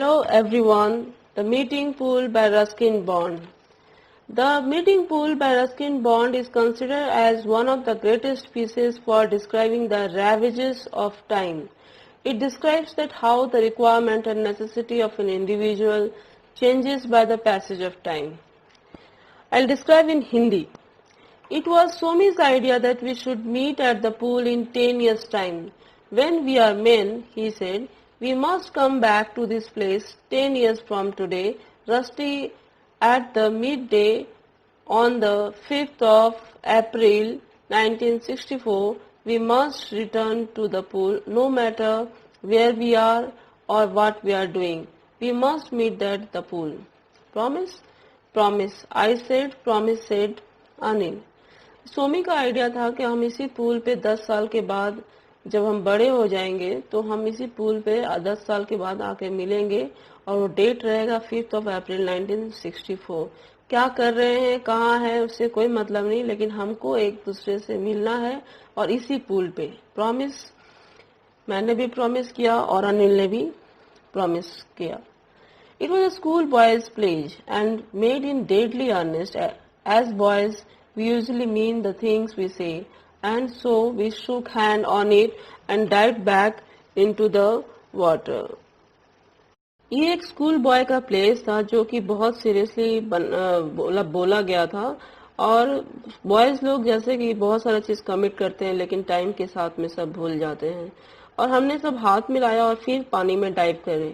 Hello everyone, The Meeting Pool by Ruskin Bond. The Meeting Pool by Ruskin Bond is considered as one of the greatest pieces for describing the ravages of time. It describes that how the requirement and necessity of an individual changes by the passage of time. I'll describe in Hindi. It was Somi's idea that we should meet at the pool in 10 years' time. When we are men, he said, we must come back to this place 10 years from today, Rusty, at the midday on the 5th of April 1964. We must return to the pool no matter where we are or what we are doing. We must meet at the pool. Promise? Promise. I said, promise said Anil. Somi का idea था कि हम इसी pool पे 10 साल के बाद जब हम बड़े हो जाएंगे तो हम इसी पूल पे 10 साल के बाद आके मिलेंगे और वो डेट रहेगा 5th of April 1964. क्या कर रहे हैं, कहाँ है, उससे कोई मतलब नहीं, लेकिन हमको एक दूसरे से मिलना है और इसी पूल पे. प्रॉमिस. मैंने भी प्रॉमिस किया और अनिल ने भी प्रॉमिस किया. It was a school boys' pledge and made in deadly earnest. As boys, we usually mean the things we say, and so we shook hand on it and dived back into the water. ये एक school boy का place था जो कि बहुत seriously बोला गया था और बॉयज लोग जैसे कि बहुत सारा चीज कमिट करते हैं लेकिन टाइम के साथ में सब भूल जाते हैं और हमने सब हाथ मिलाया और फिर पानी में डाइव करे.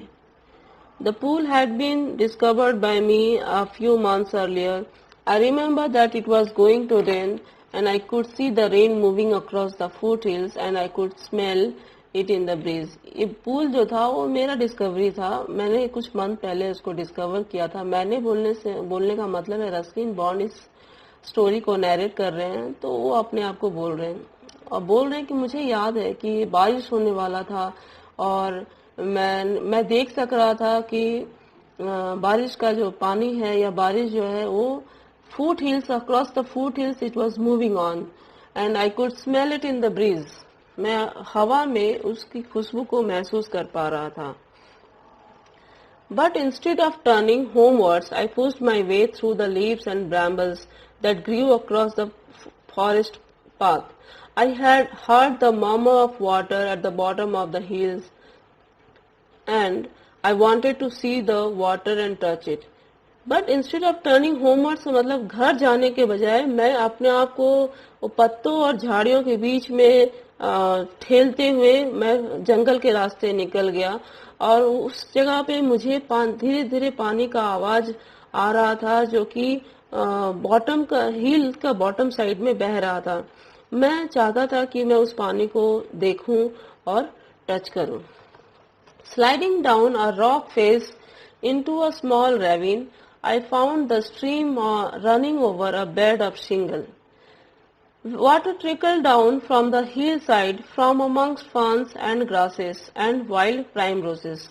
The pool had been discovered by me a few months earlier. I remember that it was going to rain and I could see the rain moving across the foothills and I could smell it in the breeze. ये pool जो था वो मेरा discovery था. मैंने कुछ month पहले उसको डिस्कवर किया था. मैंने बोलने का मतलब है रस्किन बॉन्ड इस स्टोरी को नैरेट कर रहे हैं तो वो अपने आप को बोल रहे हैं और बोल रहे हैं कि मुझे याद है कि बारिश होने वाला था और मैं देख सक रहा था कि बारिश का जो पानी है या बारिश जो है वो foot hills, across the foot hills it was moving on and I could smell it in the breeze. मैं हवा में उसकी खुशबू को महसूस कर पा रहा था. But instead of turning homewards, I pushed my way through the leaves and brambles that grew across the forest path. I had heard the murmur of water at the bottom of the hills and I wanted to see the water and touch it. But instead of turning homewards मतलब घर जाने के बजाय मैं अपने आप को पत्तों और झाड़ियों के बीच में ठेलते हुए मैं जंगल के रास्ते निकल गया और उस जगह पे मुझे धीरे धीरे पानी का आवाज आ रहा था जो कि बॉटम का हिल का बॉटम साइड में बह रहा था. मैं चाहता था कि मैं उस पानी को देखूं और टच करूं. Sliding down a rock face into a small ravine, I found the stream running over a bed of shingle. Water trickled down from the hillside from amongst ferns and grasses and wild primroses.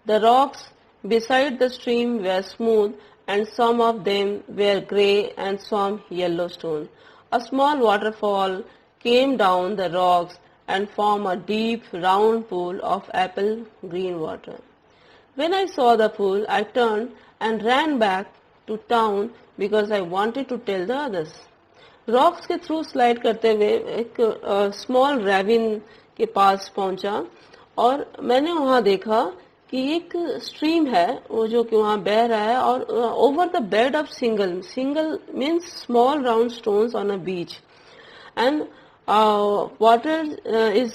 The rocks beside the stream were smooth and some of them were grey and some yellow stone. A small waterfall came down the rocks and formed a deep round pool of apple green water. When I saw the pool, I turned and ran back to town because I wanted to tell the others. Rocks के through slide करते हुए एक small रैविन के पास पहुंचा और मैंने वहां देखा कि एक स्ट्रीम है वो जो कि वहां बह रहा है और over the bed of single means small round stones on a beach and water is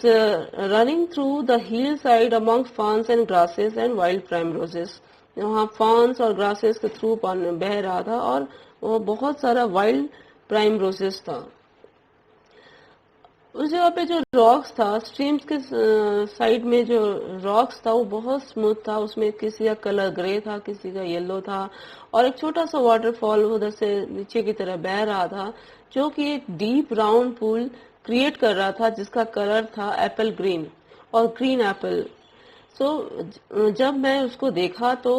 running through the hillside among ferns and grasses and wild primroses. वहाँ ferns और grasses के थ्रू बह रहा था और वो बहुत सारा wild primroses था. उस जगह पे जो रॉक्स था स्ट्रीम्स के साइड में जो रॉक्स था वो बहुत स्मूथ था. उसमें किसी का कलर ग्रे था, किसी का येलो था और एक छोटा सा वाटरफॉल उधर से नीचे की तरह बह रहा था जो कि एक डीप राउंड पूल क्रिएट कर रहा था जिसका कलर था एप्पल ग्रीन और ग्रीन एप्पल. सो जब मैं उसको देखा तो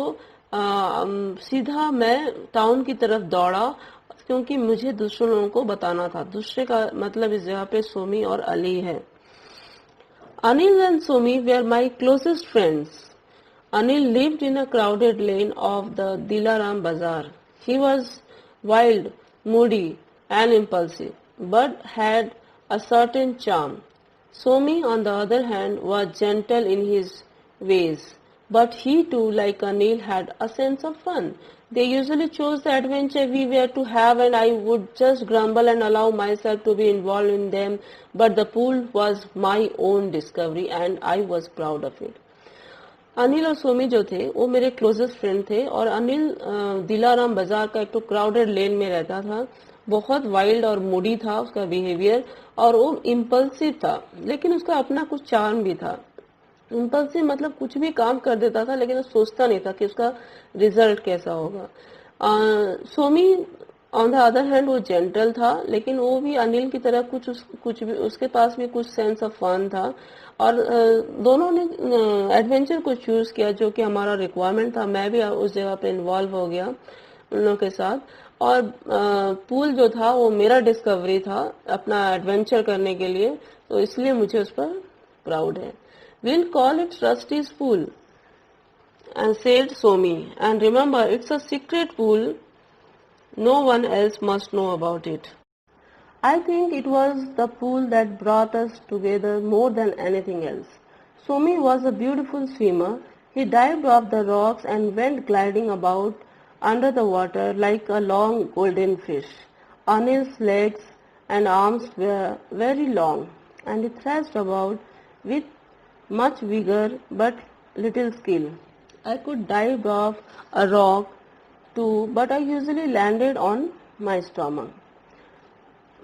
सीधा मैं टाउन की तरफ दौड़ा क्योंकि मुझे दूसरे लोगों को बताना था. दूसरे का मतलब इस जगह पे सोमी और अली है. Anil and Somi were my closest friends. Anil lived in a crowded lane of the Dilaram Bazaar. He was wild, moody, and impulsive, but had a certain charm. Somi, on the other hand, was gentle in his ways, but he too, like Anil, had a sense of fun. They usually chose the adventure we were to have, and I would just grumble and allow myself to be involved in them, but the pool was my own discovery and I was proud of it. Anil और सोमी जो थे वो मेरे closest friend थे और अनिल दिलाराम बाजार का एक तो क्राउडेड लेन में रहता था, बहुत वाइल्ड और मूडी था उसका बिहेवियर और वो इम्पल्सिव था, लेकिन उसका अपना कुछ चार्म भी था. इम्पल्सिव मतलब कुछ भी काम कर देता था लेकिन वो सोचता नहीं था कि उसका रिजल्ट कैसा होगा. Somi on the other hand वो जेंटल था, लेकिन वो भी अनिल की तरह कुछ भी उसके पास भी कुछ सेंस ऑफ फन था और दोनों ने एडवेंचर को चूज किया जो कि हमारा रिक्वायरमेंट था. मैं भी उस जगह पे इन्वॉल्व हो गया उन लोगों के साथ और पूल जो था वो मेरा डिस्कवरी था अपना एडवेंचर करने के लिए, तो इसलिए मुझे उस पर प्राउड है. We'll call it Rusty's pool, and said Somi, and remember it's a secret pool. No one else must know about it. I think it was the pool that brought us together more than anything else. Somi was a beautiful swimmer. He dived off the rocks and went gliding about under the water like a long golden fish. Anil's legs and arms were very long, and he thrashed about with much vigor but little skill. I could dive off a rock too, but I usually landed on my stomach.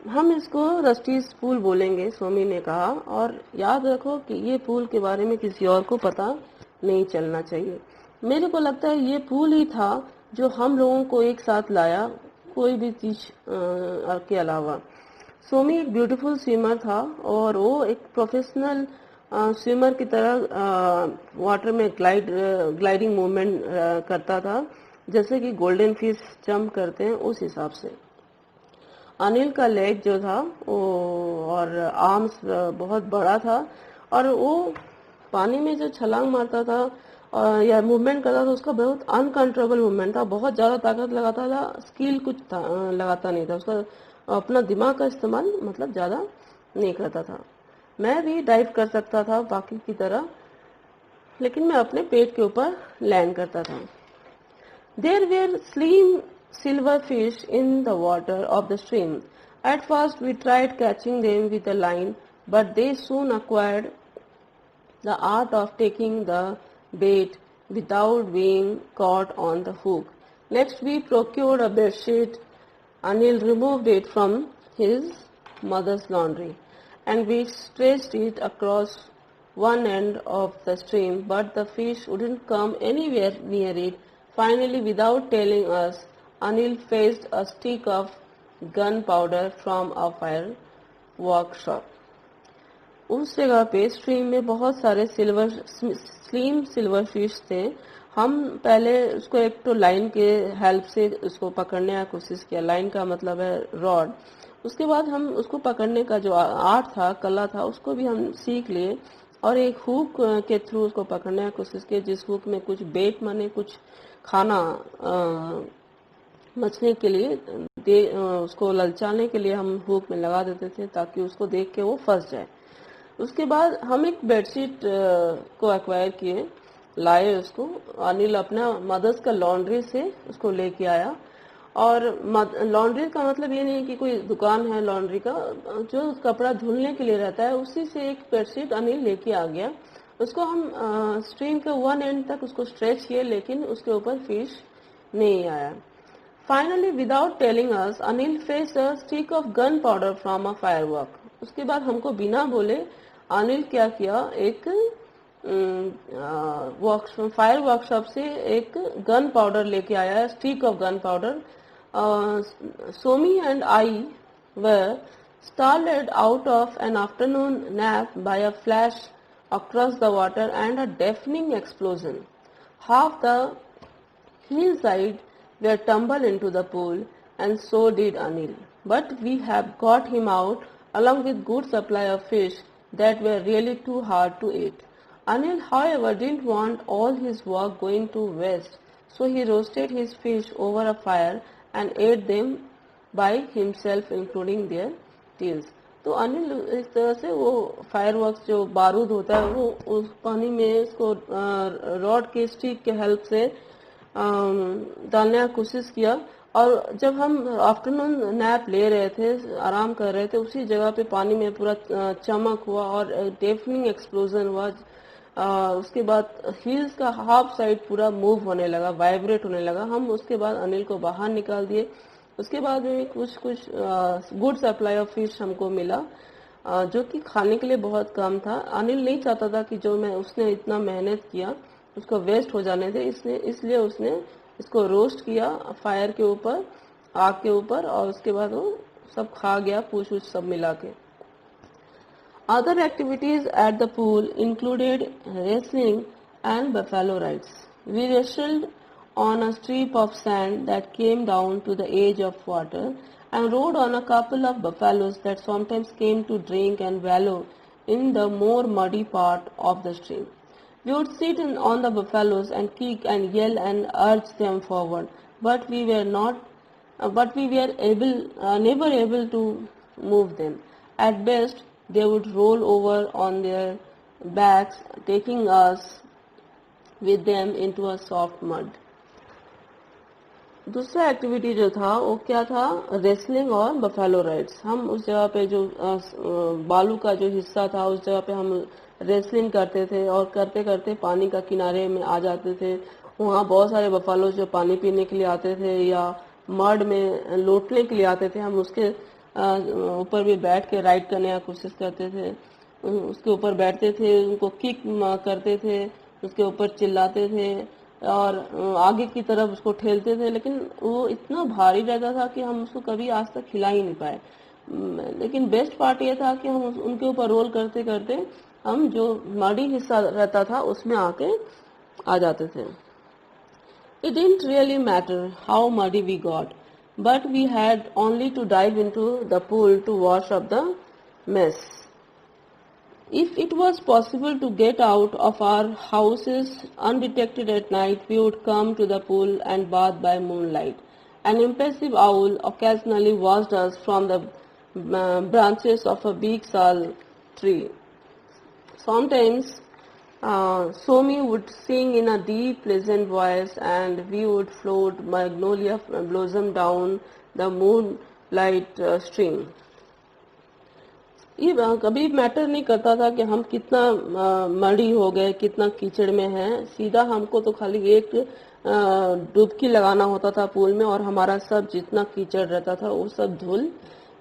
हम इसको रस्टीज pool बोलेंगे, सोमी ने कहा, और याद रखो कि ये पूल के बारे में किसी और को पता नहीं चलना चाहिए. मेरे को लगता है ये पूल ही था जो हम लोगों को एक साथ लाया, कोई भी चीज के अलावा. सोमी एक ब्यूटीफुल स्विमर था और वो एक प्रोफेशनल स्विमर की तरह वाटर में ग्लाइडिंग मूवमेंट करता था, जैसे कि गोल्डन फिश जंप करते हैं उस हिसाब से. अनिल का लेग जो था वो और आर्म्स बहुत बड़ा था और वो पानी में जो छलांग मारता था या मूवमेंट करता था उसका बहुत अनकंट्रोलेबल मूवमेंट था, बहुत ज्यादा ताकत लगाता था, स्किल कुछ लगाता नहीं था, उसका अपना दिमाग का इस्तेमाल मतलब ज्यादा नहीं करता था. मैं भी डाइव कर सकता था बाकी की तरह, लेकिन मैं अपने पेट के ऊपर लैंड करता था. There were slim silver fish in the water of the stream. At first we tried catching them with a line, but they soon acquired the art of taking the bait without being caught on the hook. Next we procured a bedsheet. Anil removed it from his mother's laundry, and we stretched it across one end of the stream, but the fish wouldn't come anywhere near it. Finally, without telling us, Anil fetched a stick of gunpowder from a fire workshop. उस जगह पे stream में बहुत सारे slim silver fish थे. हम पहले उसको एक तो लाइन के हेल्प से उसको पकड़ने की कोशिश किया. लाइन का मतलब है रॉड. उसके बाद हम उसको पकड़ने का जो आर्ट था, कला था, उसको भी हम सीख लिए और एक हुक के थ्रू उसको पकड़ने की कोशिश की, जिस हुक में कुछ बेट माने कुछ खाना मछली के लिए उसको ललचाने के लिए हम हुक में लगा देते थे ताकि उसको देख के वो फंस जाए. उसके बाद हम एक बेडशीट को एक्वायर किए, लाए उसको. अनिल अपना मदर्स का लॉन्ड्री से उसको लेके आया, और लॉन्ड्री का मतलब ये नहीं कि कोई दुकान है लॉन्ड्री का, जो कपड़ा धुलने के लिए रहता है उसी से एक बेडशीट अनिल लेके आ गया. उसको हम स्ट्रीम के वन एंड तक उसको स्ट्रेच किए, लेकिन उसके ऊपर फिश नहीं आया. Finally without telling us Anil faced a stick of gun powder from a firework. उसके बाद हमको बिना बोले अनिल क्या किया, एक फायर वर्कशॉप से एक गन पाउडर लेके आया, stick of gun powder. Somi and I were startled out of an afternoon nap by a flash across the water and a deafening explosion. Half the hillside were tumbled into the pool, and so did Anil. But we have got him out along with good supply of fish that were really too hard to eat. Anil, however, didn't want all his work going to waste, so he roasted his fish over a fire and ate them by himself, including their tails. तो अनिल इस तरह से वो fireworks जो बारूद होता है वो उस पानी में इसको रॉड के स्टिक के हेल्प से डालने की कोशिश किया। और जब हम आफ्टरनून नैप ले रहे थे, आराम कर रहे थे, उसी जगह पे पानी में पूरा चमक हुआ और डेफनिंग एक्सप्लोजन हुआ। उसके बाद हील्स का हाफ साइड पूरा मूव होने लगा, वाइब्रेट होने लगा। हम उसके बाद अनिल को बाहर निकाल दिए। उसके बाद में कुछ गुड सप्लाई ऑफ फिश हमको मिला, जो कि खाने के लिए बहुत कम था। अनिल नहीं चाहता था कि जो उसने इतना मेहनत किया उसको वेस्ट हो जाने दे, इसलिए उसने इसको रोस्ट किया फायर के ऊपर, आग के ऊपर, और उसके बाद वो सब खा गया, पूछ उछ सब मिला के। Other activities at the pool included wrestling and buffalo rides. We wrestled on a strip of sand that came down to the edge of water and rode on a couple of buffaloes that sometimes came to drink and wallow in the more muddy part of the stream. We would sit on the buffaloes and kick and yell and urge them forward, but we were never able to move them. At best, they would roll over on their backs, taking us with them into a soft mud. दूसरा activity जो था वो क्या था, wrestling और buffalo rides. हम उस जगह पे जो बालू का जो हिस्सा था उस जगह पे हम रेसलिंग करते थे और करते करते पानी का किनारे में आ जाते थे। वहाँ बहुत सारे बफेलो जो पानी पीने के लिए आते थे या मड में लौटने के लिए आते थे, हम उसके ऊपर भी बैठ के राइड करने की कोशिश करते थे। उसके ऊपर बैठते थे, उनको किक करते थे, उसके ऊपर चिल्लाते थे और आगे की तरफ उसको ठेलते थे, लेकिन वो इतना भारी रहता था कि हम उसको कभी आज तक हिला ही नहीं पाए। लेकिन बेस्ट पार्ट ये था कि हम उनके ऊपर रोल करते करते हम जो मडी हिस्सा रहता था उसमें आके आ जाते थे। It didn't really matter how muddy we got, but we had only to dive into the pool to wash up the mess. If it was possible to get out of our houses undetected at night, we would come to the pool and bath by moonlight. An impassive owl occasionally watched us from the branches of a big sal tree. Sometimes Somi would sing in a deep, pleasant voice, and we would float magnolia blossom down the moonlight stream. ये कभी matter नहीं करता था कि हम कितना मड़ी हो गए, कितना कीचड़ में हैं। सीधा हमको तो खाली एक डुबकी लगाना होता था पूल में और हमारा सब जितना कीचड़ रहता था वो सब धुल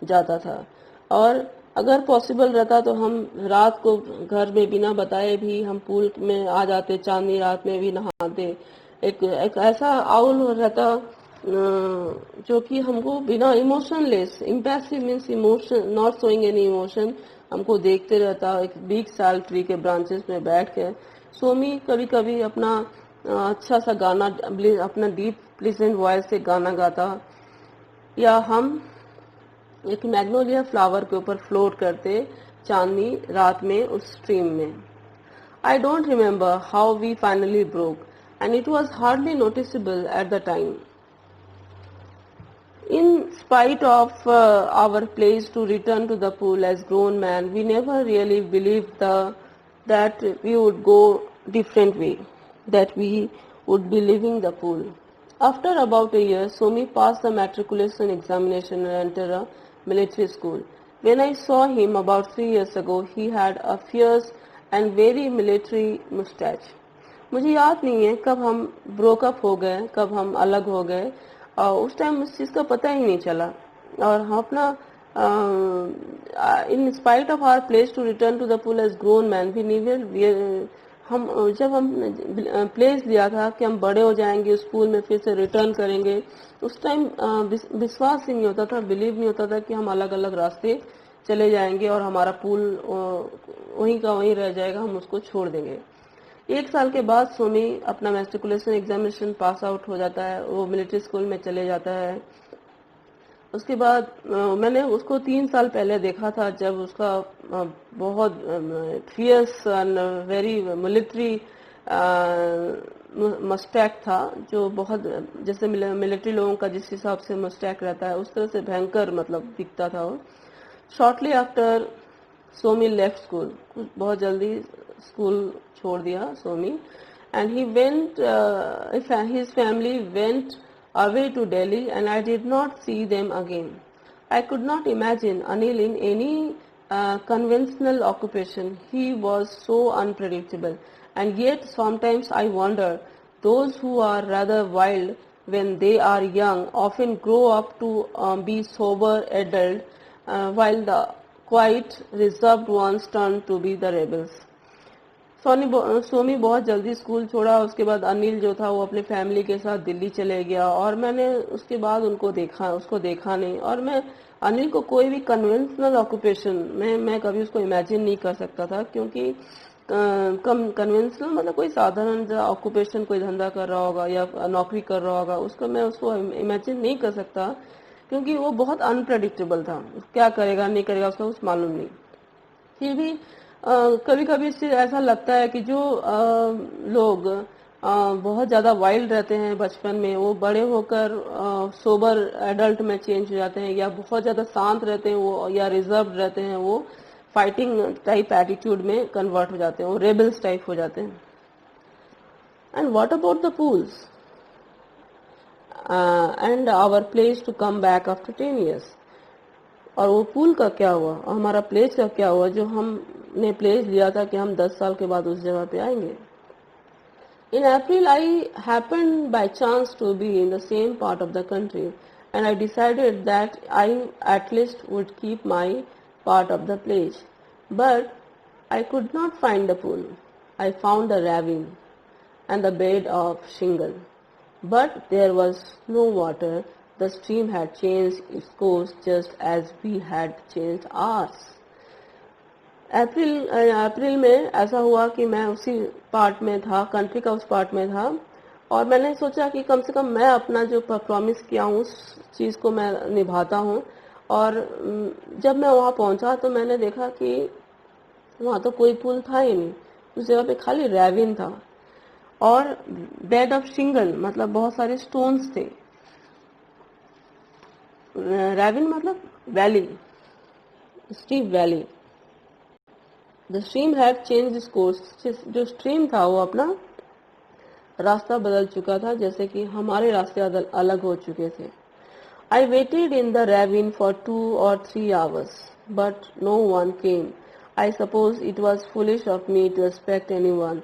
जाता था। और अगर पॉसिबल रहता तो हम रात को घर में बिना बताए भी हम पूल में आ जाते, चांदनी रात में भी नहाते। एक ऐसा आउल रहता जो कि हमको बिना emotionless, impassive means emotion, not showing any emotion, हमको देखते रहता एक बिग साल ट्री के ब्रांचेस में बैठ के। सोमी कभी कभी अपना अच्छा सा गाना, अपना डीप प्लीजेंट वॉइस से गाना गाता, या हम एक मैग्नोलिया फ्लावर के ऊपर फ्लोट करते चांदनी रात में उस स्ट्रीम में। I don't remember how we finally broke and it was hardly noticeable at the time. In spite of our pledge to return to the pool as grown men, we never really believed that we would go different way, that we would be leaving the pool. After about a year, Somi passed the matriculation examination and entered a military school. When I saw him about 3 years ago, he had a fierce and very military mustache. मुझे याद नहीं है कब हम broke up हो गए, कब हम अलग हो गए, और उस टाइम उस चीज का पता ही नहीं चला। और हम अपना in spite of our place to return to the pool as grown man, we never, हम जब हम प्लेस लिया था कि हम बड़े हो जाएंगे, उस पूल में फिर से रिटर्न करेंगे, उस टाइम विश्वास ही नहीं होता था, बिलीव नहीं होता था कि हम अलग अलग रास्ते चले जाएंगे और हमारा पूल वहीं का वहीं रह जाएगा, हम उसको छोड़ देंगे। 1 साल के बाद सोमी अपना मैट्रिकुलेशन एग्जामिनेशन पास आउट हो जाता है, वो मिलिट्री स्कूल में चले जाता है। उसके बाद मैंने उसको 3 साल पहले देखा था, जब उसका बहुत फियर्स एंड वेरी मिलिट्री मस्टैक था, जो बहुत जैसे मिलिट्री लोगों का जिस हिसाब से मस्टैक रहता है उस तरह से भयंकर मतलब दिखता था वो. Shortly after Somi left school, बहुत जल्दी स्कूल छोड़ दिया Somi, and he went, his family went away to Delhi, and I did not see them again. I could not imagine Anil in any conventional occupation. He was so unpredictable, and yet sometimes I wonder, those who are rather wild when they are young often grow up to be sober adult, while the quiet reserved ones turn to be the rebels. Somi बहुत जल्दी school छोड़ा. उसके बाद अनिल जो था वो अपने family के साथ दिल्ली चले गया, और मैंने उसके बाद उसको देखा नहीं. और मैं अनिल को कोई भी कन्वेंशनल ऑक्यूपेशन में मैं कभी उसको इमेजिन नहीं कर सकता था, क्योंकि कन्वेंशनल मतलब कोई साधारण ऑक्यूपेशन, कोई धंधा कर रहा होगा या नौकरी कर रहा होगा, उसको इमेजिन नहीं कर सकता, क्योंकि वो बहुत अनप्रेडिक्टेबल था. क्या करेगा नहीं करेगा उसका कुछ मालूम नहीं. फिर भी कभी कभी इससे ऐसा लगता है कि जो लोग बहुत ज़्यादा वाइल्ड रहते हैं बचपन में, वो बड़े होकर सोबर एडल्ट में चेंज हो जाते हैं, या बहुत ज़्यादा शांत रहते हैं वो, या रिजर्व रहते हैं वो, फाइटिंग टाइप एटीट्यूड में कन्वर्ट हो जाते हैं, वो रेबल्स टाइप हो जाते हैं. And what about the pools and our place to come back after 10 years. और वो पूल का क्या हुआ, और हमारा प्लेस का क्या हुआ, जो हमने प्लेस लिया था कि हम 10 साल के बाद उस जगह पे आएंगे. In April, I happened by chance to be in the same part of the country, and I decided that I at least would keep my part of the place. But I could not find the pool. I found a ravine and the bed of shingle. But there was no water. The stream had changed its course just as we had changed ours. अप्रैल में ऐसा हुआ कि मैं उसी part में था, country का उस पार्ट में था, और मैंने सोचा कि कम से कम मैं अपना जो प्रॉमिस किया हूँ उस चीज़ को मैं निभाता हूँ. और जब मैं वहाँ पहुँचा तो मैंने देखा कि वहाँ तो कोई पुल था ही नहीं, उस जगह पे खाली रैविन था और बेड ऑफ शिंगल, मतलब बहुत सारे स्टोन्स थे. रैविन मतलब valley, steep valley. The stream had change its course. जो स्ट्रीम था वो अपना रास्ता बदल चुका था, जैसे कि हमारे रास्ते अलग हो चुके थे. I waited in the ravine for 2 or 3 hours, but no one came. I suppose it was foolish of me to expect anyone.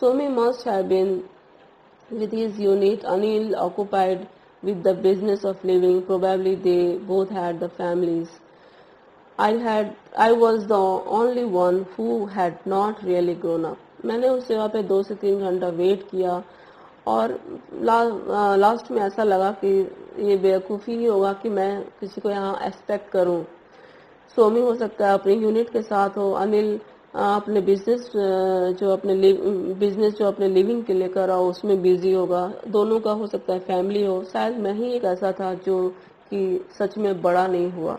Somi must have been with his unit, Anil occupied with the business of living. Probably they both had the families. I was the only one who had not really grown up. मैंने उस जगह पे 2 से 3 घंटा wait किया, और last में ऐसा लगा कि ये बेवकूफ़ी ही होगा कि मैं किसी को यहाँ एक्सपेक्ट करूँ. सोमी हो सकता है अपनी यूनिट के साथ हो, अनिल अपने बिजनेस जो अपने लिविंग के लिए कर रहा हो उसमें बिजी होगा, दोनों का हो सकता है फैमिली हो. शायद मैं ही एक ऐसा था जो कि सच में बड़ा नहीं हुआ.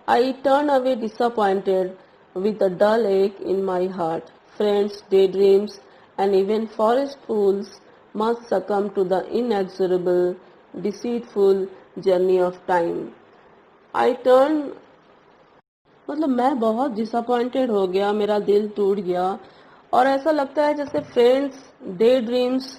I turn away disappointed with a dull ache in my heart. Friends, daydreams, and even forest fools must succumb to the inexorable, deceitful journey of time. I turned, मतलब मैं बहुत डिसअपॉइंटेड हो गया, मेरा दिल टूट गया, और ऐसा लगता है जैसे फ्रेंड्स, डे ड्रीम्स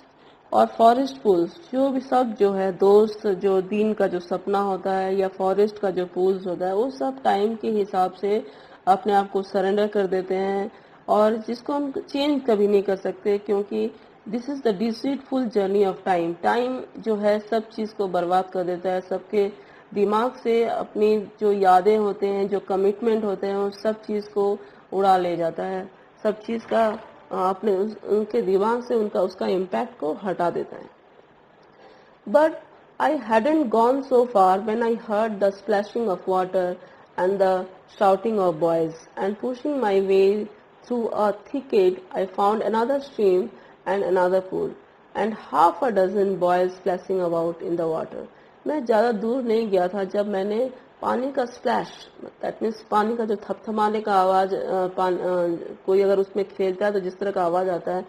और फॉरेस्ट पूल्स, जो भी सब जो है दोस्त, जो दिन का जो सपना होता है या फॉरेस्ट का जो पूल्स होता है, वो सब टाइम के हिसाब से अपने आप को सरेंडर कर देते हैं, और जिसको हम चेंज कभी नहीं कर सकते, क्योंकि this is the deceitful journey of time. Time जो है सब चीज़ को बर्बाद कर देता है, सबके दिमाग से अपनी जो यादें होते हैं, जो कमिटमेंट होते हैं, उस सब चीज़ को उड़ा ले जाता है, सब चीज़ का अपने उनके दिमाग से उसका इम्पैक्ट को हटा देता है. But I hadn't gone so far when I heard the splashing of water and the shouting of boys, and pushing my way through a thicket, I found another stream and another pool, and half a dozen boys splashing about in the water. मैं ज़्यादा दूर नहीं गया था जब मैंने पानी का स्प्लैश, दैट मीन्स पानी का जो थपथपाने का आवाज़, कोई अगर उसमें खेलता है तो जिस तरह का आवाज़ आता है,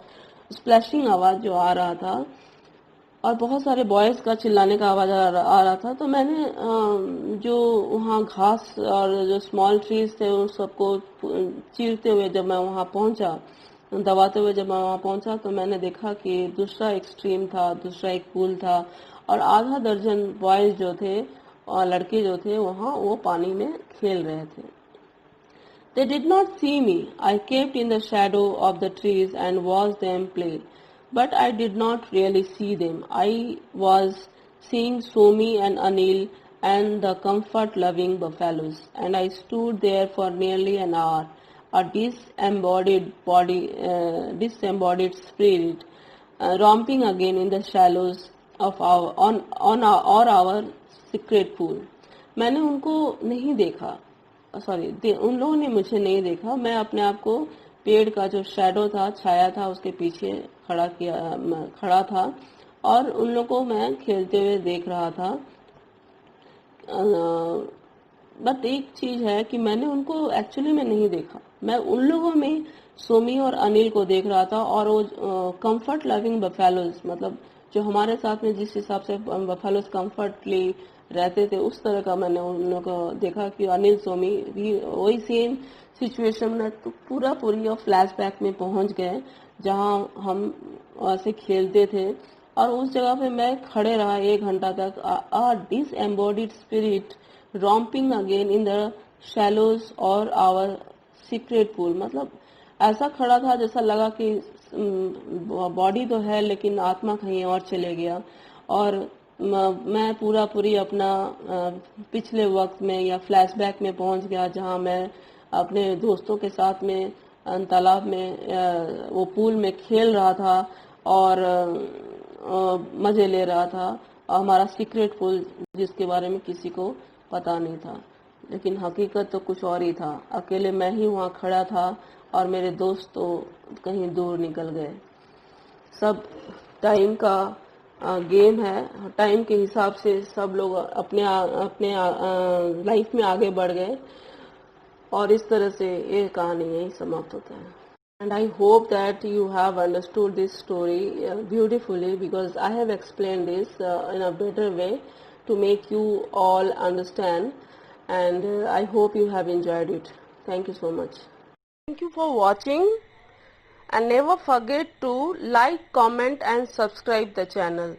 स्प्लैशिंग आवाज़ जो आ रहा था, और बहुत सारे बॉयज़ का चिल्लाने का आवाज़ आ रहा था, तो मैंने जो वहाँ घास और जो स्मॉल ट्रीज थे उन सबको चीरते हुए जब मैं वहाँ पहुँचा, दबाते हुए जब मैं वहाँ पहुँचा, तो मैंने देखा कि दूसरा एक स्ट्रीम था, दूसरा एक पूल था, और आधा दर्जन बॉयज़ जो थे और लड़के जो थे वहाँ वो पानी में खेल रहे थे. They did not see me. I kept in the shadow of the trees and watched them play. But I did not really see them. I was seeing Somi and Anil and the comfort-loving buffaloes, and I stood there for nearly an hour, a disembodied spirit, romping again in the shallows of our secret pool. मैंने उनको नहीं देखा, उन लोगों ने मुझे नहीं देखा. मैं अपने आप को पेड़ का जो शैडो था, छाया था, उसके पीछे खड़ा था और उन लोगों को मैं खेलते हुए देख रहा था. बट एक चीज है कि मैंने उनको एक्चुअली में नहीं देखा. मैं उन लोगों में सोमी और अनिल को देख रहा था, और वो कंफर्ट लविंग बफेलोज, मतलब जो हमारे साथ में जिस हिसाब से बफेलोज कंफर्टली रहते थे, उस तरह का मैंने उन लोगों को देखा कि अनिल सोमी भी वही सेम सिचुएशन में तो पूरी और फ्लैशबैक में पहुंच गए जहां हम ऐसे खेलते थे. और उस जगह पे मैं खड़े रहा 1 घंटा तक. आ डिसएम्बॉडीड spirit romping again in the shallows or our secret pool. मतलब ऐसा खड़ा था जैसा लगा कि बॉडी तो है लेकिन आत्मा कहीं और चले गया. और मैं पूरी अपना पिछले वक्त में या फ्लैशबैक में पहुंच गया जहां मैं अपने दोस्तों के साथ में तालाब में वो पूल में खेल रहा था और मजे ले रहा था. हमारा सीक्रेट पूल जिसके बारे में किसी को पता नहीं था, लेकिन हकीकत तो कुछ और ही था. अकेले मैं ही वहाँ खड़ा था और मेरे दोस्त तो कहीं दूर निकल गए. सब टाइम का गेम है. टाइम के हिसाब से सब लोग अपने लाइफ में आगे बढ़ गए और इस तरह से ये कहानी यही समाप्त होता है. And I hope that you have understood this story beautifully, because I have explained this in a better way to make you all understand, and I hope you have enjoyed it. Thank you so much. Thank you for watching, and never forget to like, comment and subscribe the channel.